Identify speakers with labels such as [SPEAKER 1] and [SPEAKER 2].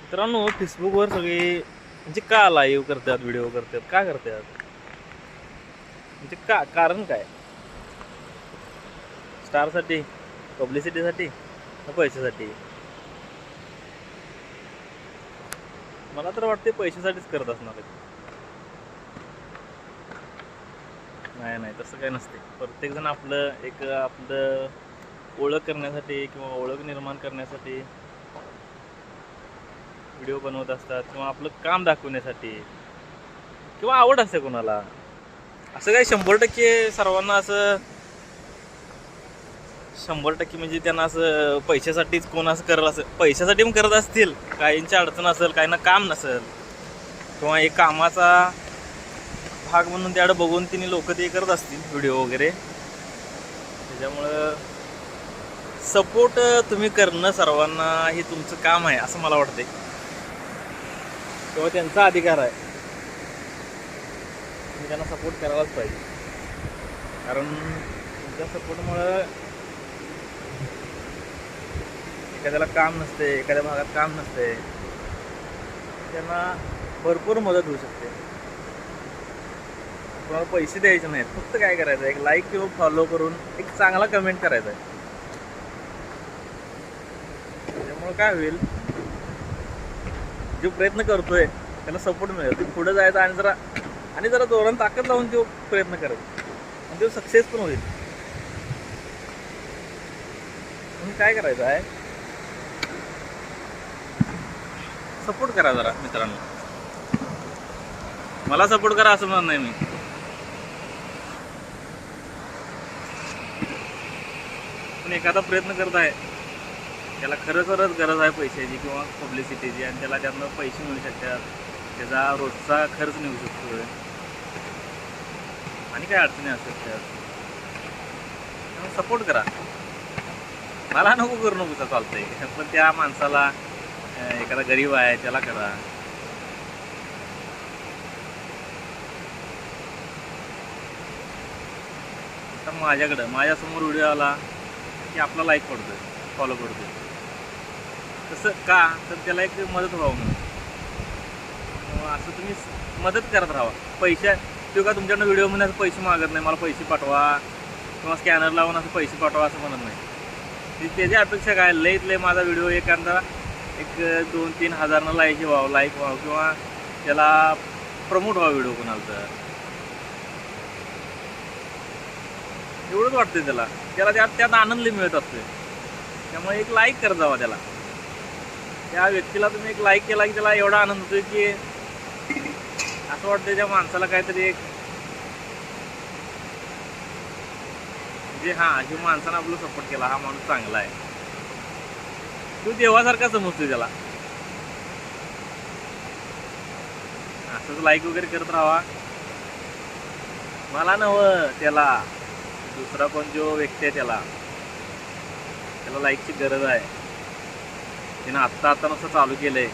[SPEAKER 1] मित्रांनो, फेसबुकवर सगळे म्हणजे का लाईव्ह करतात, व्हिडिओ करतात, का करतात? म्हणजे का कारण काय? स्टारसाठी, पब्लिसिटीसाठी, का पैशासाठी? मला तर वाटते पैशासाठीच करत असणार आहेत. नाही नाही, तसं काही नसते. प्रत्येकजण आपलं ओळख करण्यासाठी किंवा ओळख निर्माण करण्यासाठी व्हिडिओ बनवत असतात, किंवा आपलं काम दाखवण्यासाठी, किंवा आवड असते कोणाला. असं काही 100% सर्वांना असं 100% म्हणजे त्यांना असं पैशासाठीच कोण असं करत असेल. पैशासाठी पण करत असतील, काहींची अडचण असेल, काहींना काम नसेल, किंवा एक कामाचा भाग म्हणून त्याकडे बघून तिने लोक ते करत असतील व्हिडिओ वगैरे. त्याच्यामुळं सपोर्ट तुम्ही करणं सर्वांना हे तुमचं काम आहे असं मला वाटते, किंवा त्यांचा अधिकार आहे. तुम्ही त्यांना सपोर्ट करायलाच पाहिजे, कारण तुमच्या सपोर्टमुळं एखाद्याला काम नसते, एखाद्या भागात काम नसते, त्यांना भरपूर मदत होऊ शकते. तुम्हाला पैसे द्यायचे नाहीत, फक्त काय करायचं, एक लाईक किंवा फॉलो करून एक चांगला कमेंट करायचा आहे. त्यामुळं काय होईल, जो प्रयत्न करतोय त्याला सपोर्ट मिळेल. ते पुढे जायचा आणि जरा जोरान ताकद लावून तो प्रयत्न करेल आणि तो सक्सेस पण होईल. म्हणून काय करायचं आहे, सपोर्ट करा जरा मित्रांनो. मला सपोर्ट करा असं म्हणत नाही मी. पण एखादा प्रयत्न करत आहे, त्याला खरंच गरज आहे पैशाची किंवा पब्लिसिटीची, आणि त्याला त्यातनं पैसे मिळू शकतात, त्याचा रोजचा खर्च निघू शकतो, आणि काय अडचणी असू शकतात, सपोर्ट करा. मला नको करू नको तर चालतंय, पण त्या माणसाला, एखादा गरीब आहे त्याला करा. तर माझ्यासमोर व्हिडिओ आला की आपला लाईक पडतोय, फॉलो करतोय. तसं का, तर त्याला एक मदत व्हावं म्हणून. असं तुम्ही मदत करत राहा. तो का तुमच्याकडनं व्हिडिओमध्ये असं पैसे मागत नाही, मला पैसे पाठवा किंवा स्कॅनर लावून असं पैसे पाठवा असं म्हणत नाही. त्याची अपेक्षा काय, लईत माझा व्हिडिओ एखादा 2-3 हजारनं लाईक व्हावं, किंवा त्याला प्रमोट व्हावं व्हिडिओ कोणाला, तर एवढंच वाटतंय त्याला त्यात आनंद मिळत असतोय. त्यामुळे एक लाईक करत जावा त्याला. त्या व्यक्तीला तुम्ही एक लाईक केला की त्याला एवढा आनंद होतोय की असं वाटतंय त्या माणसाला काहीतरी एक, म्हणजे हा माणसानं आपलं सपोर्ट केला, हा माणूस चांगला आहे, तू देवासारखा समजतोय त्याला. असंच लाईक वगैरे करत राहा. मला नव्हं, त्याला दुसरा कोण जो व्यक्ती आहे त्याला लाईकची गरज आहे. तिनं आत्ता नुसतं चालू केलंय.